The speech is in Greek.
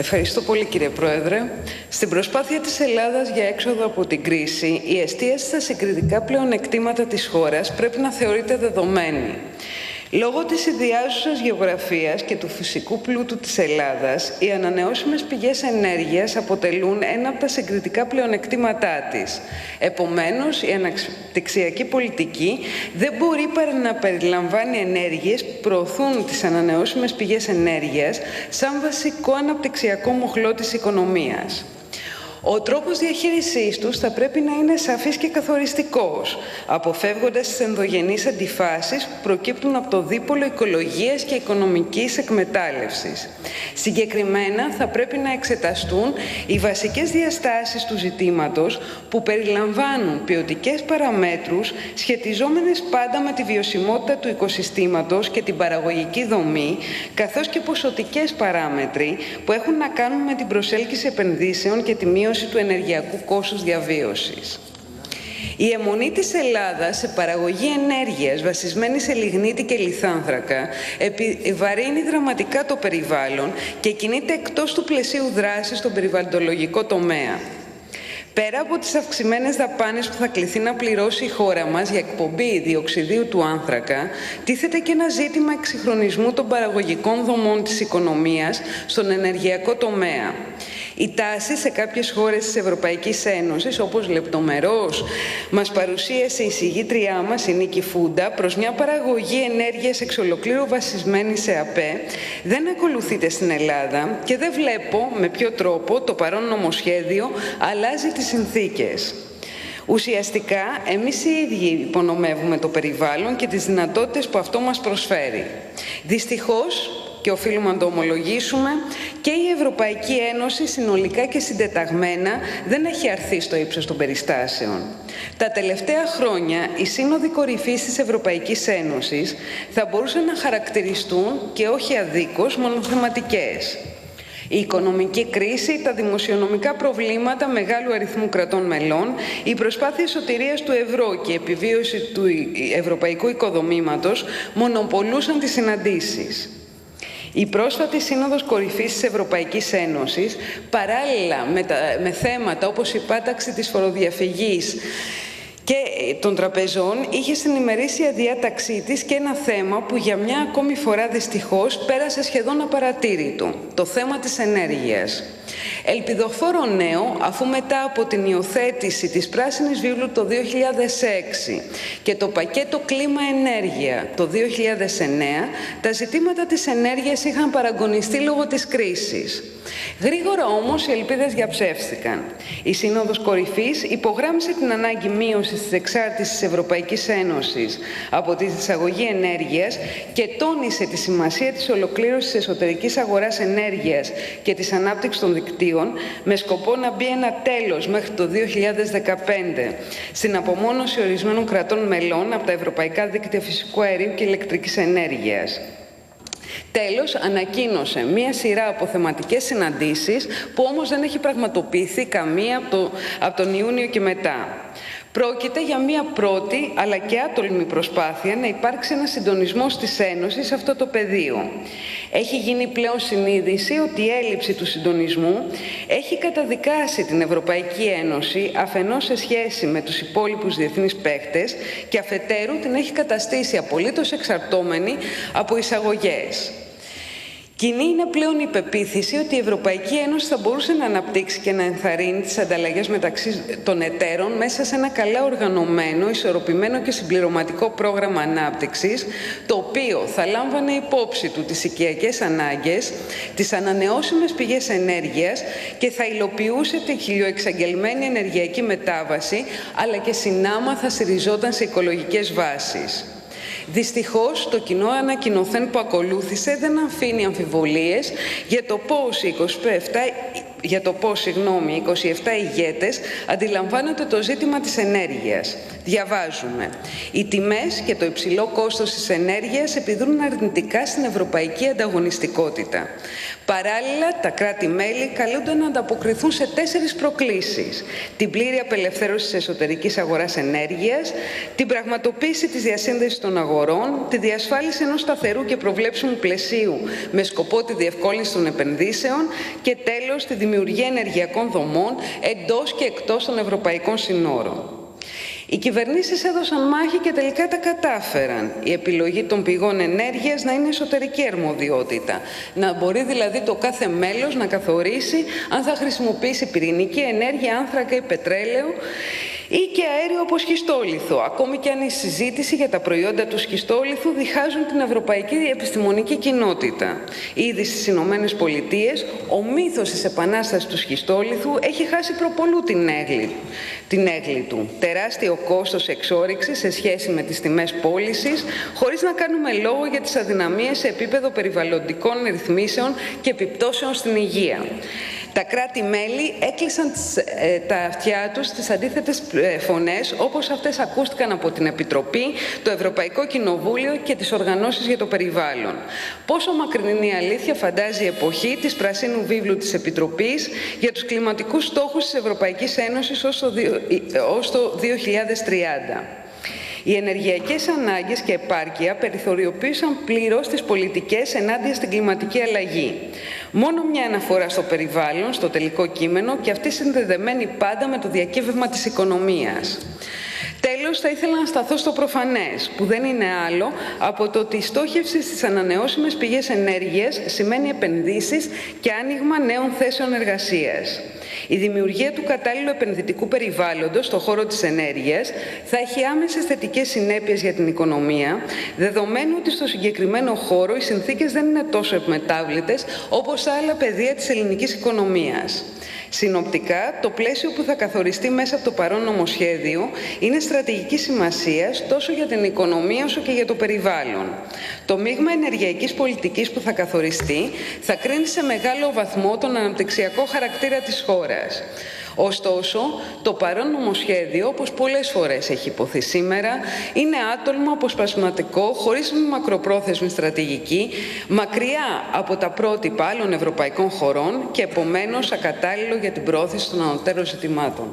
Ευχαριστώ πολύ, κύριε Πρόεδρε. Στην προσπάθεια της Ελλάδας για έξοδο από την κρίση, η εστίαση στα συγκριτικά πλεονεκτήματα της χώρας πρέπει να θεωρείται δεδομένη. Λόγω της ιδιάζουσας γεωγραφίας και του φυσικού πλούτου της Ελλάδας, οι ανανεώσιμες πηγές ενέργειας αποτελούν ένα από τα συγκριτικά πλεονεκτήματά της. Επομένως, η αναπτυξιακή πολιτική δεν μπορεί παρά να περιλαμβάνει ενέργειες που προωθούν τις ανανεώσιμες πηγές ενέργειας σαν βασικό αναπτυξιακό μοχλό της οικονομίας. Ο τρόπος διαχείρισής τους θα πρέπει να είναι σαφής και καθοριστικός, αποφεύγοντας τις ενδογενείς αντιφάσεις που προκύπτουν από το δίπολο οικολογίας και οικονομικής εκμετάλλευσης. Συγκεκριμένα, θα πρέπει να εξεταστούν οι βασικές διαστάσεις του ζητήματος που περιλαμβάνουν ποιοτικές παραμέτρους σχετιζόμενες πάντα με τη βιωσιμότητα του οικοσυστήματος και την παραγωγική δομή, καθώς και ποσοτικές παράμετροι που έχουν να κάνουν με την προσέλκυση επενδύσεων και τη μείωση του ενεργειακού κόστους διαβίωσης. Η αιμονή της Ελλάδας σε παραγωγή ενέργειας βασισμένη σε λιγνίτη και λιθάνθρακα επιβαρύνει δραματικά το περιβάλλον και κινείται εκτός του πλαισίου δράσης στον περιβαλλοντολογικό τομέα. Πέρα από τις αυξημένες δαπάνες που θα κληθεί να πληρώσει η χώρα μας για εκπομπή διοξιδίου του άνθρακα, τίθεται και ένα ζήτημα εξυγχρονισμού των παραγωγικών δομών της οικονομίας στον ενεργειακό τομέα. Η τάση σε κάποιες χώρες της Ευρωπαϊκής Ένωσης, όπως λεπτομερώς μας παρουσίασε η συγγήτριά μας, η Νίκη Φούντα, προς μια παραγωγή ενέργειας εξ ολοκλήρου βασισμένη σε ΑΠΕ, δεν ακολουθείται στην Ελλάδα και δεν βλέπω με ποιο τρόπο το παρόν νομοσχέδιο αλλάζει τις συνθήκες. Ουσιαστικά, εμείς οι ίδιοι υπονομεύουμε το περιβάλλον και τις δυνατότητες που αυτό μας προσφέρει. Δυστυχώς, και οφείλουμε να το ομολογήσουμε, και η Ευρωπαϊκή Ένωση συνολικά και συντεταγμένα δεν έχει αρθεί στο ύψος των περιστάσεων. Τα τελευταία χρόνια, οι σύνοδοι κορυφής της Ευρωπαϊκής Ένωσης θα μπορούσαν να χαρακτηριστούν, και όχι αδίκως, μονοθεματικές. Η οικονομική κρίση, τα δημοσιονομικά προβλήματα μεγάλου αριθμού κρατών μελών, η προσπάθεια σωτηρίας του ευρώ και η επιβίωση του ευρωπαϊκού οικοδομήματος μονοπολούσαν τις συναντήσεις. Η πρόσφατη Σύνοδος Κορυφής της Ευρωπαϊκής Ένωσης, παράλληλα με θέματα όπως η πάταξη της φοροδιαφυγής και των τραπεζών, είχε στην ημερήσια διάταξή της και ένα θέμα που για μια ακόμη φορά δυστυχώς πέρασε σχεδόν απαρατήρητο, το θέμα της ενέργειας. Ελπιδοφόρο νέο, αφού μετά από την υιοθέτηση της Πράσινης Βίβλου το 2006 και το πακέτο κλίμα-ενέργεια το 2009, τα ζητήματα της ενέργειας είχαν παραγωνιστεί λόγω της κρίσης. Γρήγορα όμως οι ελπίδες διαψεύστηκαν. Η Σύνοδος Κορυφής υπογράμμισε την ανάγκη μείωσης της εξάρτησης της Ευρωπαϊκής Ένωσης από τη εισαγωγή ενέργειας και τόνισε τη σημασία της ολοκλήρωσης της εσωτερικής αγοράς ενέργειας και της ανάπτυξης των δικτύων με σκοπό να μπει ένα τέλος μέχρι το 2015 στην απομόνωση ορισμένων κρατών μελών από τα ευρωπαϊκά δίκτυα φυσικού αερίου και ηλεκτρικής ενέργειας. Τέλος, ανακοίνωσε μία σειρά από θεματικές συναντήσεις που όμως δεν έχει πραγματοποιηθεί καμία από τον Ιούνιο και μετά. Πρόκειται για μία πρώτη αλλά και άτολμη προσπάθεια να υπάρξει ένα συντονισμός της Ένωσης σε αυτό το πεδίο. Έχει γίνει πλέον συνείδηση ότι η έλλειψη του συντονισμού έχει καταδικάσει την Ευρωπαϊκή Ένωση αφενός σε σχέση με τους υπόλοιπους διεθνείς παίκτες και αφετέρου την έχει καταστήσει απολύτως εξαρτώμενη από εισαγωγές. Κοινή είναι πλέον η πεποίθηση ότι η Ευρωπαϊκή Ένωση θα μπορούσε να αναπτύξει και να ενθαρρύνει τις ανταλλαγές μεταξύ των εταίρων μέσα σε ένα καλά οργανωμένο, ισορροπημένο και συμπληρωματικό πρόγραμμα ανάπτυξης, το οποίο θα λάμβανε υπόψη του τις οικιακές ανάγκες, τις ανανεώσιμες πηγές ενέργειας και θα υλοποιούσε τη χιλιοεξαγγελμένη ενεργειακή μετάβαση, αλλά και συνάμα θα στηριζόταν σε οικολογικές βάσεις. Δυστυχώς, το κοινό ανακοινωθέν που ακολούθησε δεν αφήνει αμφιβολίες για το πώς οι 27 για το πώς, οι 27 ηγέτες αντιλαμβάνονται το ζήτημα της ενέργειας. Διαβάζουμε: οι τιμές και το υψηλό κόστος της ενέργειας επιδρούν αρνητικά στην ευρωπαϊκή ανταγωνιστικότητα. Παράλληλα, τα κράτη-μέλη καλούνται να ανταποκριθούν σε 4 προκλήσεις: την πλήρη απελευθέρωση της εσωτερικής αγοράς ενέργειας, την πραγματοποίηση της διασύνδεσης των αγορών, τη διασφάλιση ενός σταθερού και προβλέψιμου πλαισίου με σκοπό τη διευκόλυνση των επενδύσεων και τέλος τη δημιουργία ενεργειακών δομών εντός και εκτός των ευρωπαϊκών συνόρων. Οι κυβερνήσεις έδωσαν μάχη και τελικά τα κατάφεραν. Η επιλογή των πηγών ενέργειας να είναι εσωτερική αρμοδιότητα. Να μπορεί δηλαδή το κάθε μέλος να καθορίσει αν θα χρησιμοποιήσει πυρηνική ενέργεια, άνθρακα ή πετρέλαιο ή και αέριο όπως σχιστόλιθο, ακόμη και αν η συζήτηση για τα προϊόντα του σχιστόλιθου διχάζουν την ευρωπαϊκή επιστημονική κοινότητα. Ήδη στις Ηνωμένες Πολιτείες, ο μύθος της επανάστασης του σχιστόλιθου έχει χάσει προπολού την έγκλη του. Τεράστιο κόστος εξόρυξης σε σχέση με τις τιμές πώλησης, χωρίς να κάνουμε λόγο για τις αδυναμίες σε επίπεδο περιβαλλοντικών ρυθμίσεων και επιπτώσεων στην υγεία. Τα κράτη-μέλη έκλεισαν τα αυτιά τους στις αντίθετες φωνές, όπως αυτές ακούστηκαν από την Επιτροπή, το Ευρωπαϊκό Κοινοβούλιο και τις οργανώσεις για το περιβάλλον. Πόσο μακρινή αλήθεια φαντάζει η εποχή της Πρασίνου Βίβλου της Επιτροπής για τους κλιματικούς στόχους της Ευρωπαϊκής Ένωσης ως το 2030. Οι ενεργειακές ανάγκες και επάρκεια περιθωριοποίησαν πλήρως τις πολιτικές ενάντια στην κλιματική αλλαγή. Μόνο μια αναφορά στο περιβάλλον, στο τελικό κείμενο, και αυτή συνδεδεμένη πάντα με το διακύβευμα της οικονομίας. Τέλος, θα ήθελα να σταθώ στο προφανές, που δεν είναι άλλο από το ότι η στόχευση στις ανανεώσιμες πηγές ενέργειας σημαίνει επενδύσεις και άνοιγμα νέων θέσεων εργασίας. Η δημιουργία του κατάλληλου επενδυτικού περιβάλλοντος στον χώρο της ενέργειας θα έχει άμεσες θετικές συνέπειες για την οικονομία, δεδομένου ότι στο συγκεκριμένο χώρο οι συνθήκες δεν είναι τόσο επμετάβλητες όπως σε άλλα πεδία της ελληνικής οικονομίας. Συνοπτικά, το πλαίσιο που θα καθοριστεί μέσα από το παρόν νομοσχέδιο είναι στρατηγικής σημασίας τόσο για την οικονομία όσο και για το περιβάλλον. Το μείγμα ενεργειακής πολιτικής που θα καθοριστεί θα κρίνει σε μεγάλο βαθμό τον αναπτυξιακό χαρακτήρα της χώρας. Ωστόσο, το παρόν νομοσχέδιο, όπως πολλές φορές έχει υποθεί σήμερα, είναι άτολμο, αποσπασματικό, χωρίς μακροπρόθεσμη στρατηγική, μακριά από τα πρότυπα άλλων ευρωπαϊκών χωρών και επομένως ακατάλληλο για την προώθηση των ανωτέρων ζητημάτων.